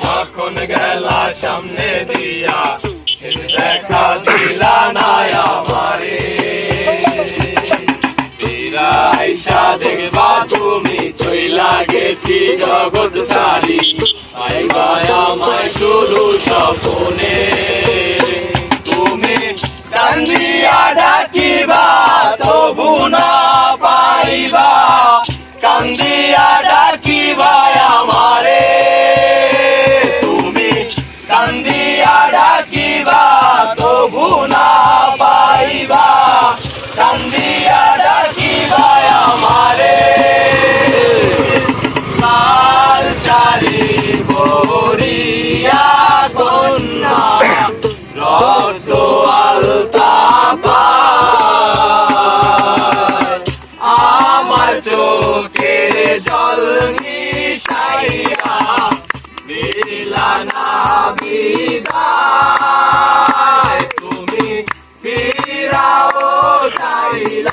যখন গেলা সামনে দিয়া দেখা দিলা না আমারে আইসা দেখবা তুমি চইলা গেছি জগৎ সারি আইবা আমায় শুধু স্বপ্নে তুমি কান্দিয়া ডাকিবা তবু না পাইবা কান্দিয়া ডাকিবা আমারে তুমি কান্দিয়া ডাকিবা তবু না পাইবা কান্দিয়া ডাকিবা আমারে লাল শাড়ি পরিয়া কন্যা রক্ত আলতা পায় আমার চোখের জল মিশাইয়া দিলা না বিদায় তুমি ফিরাও চাইলা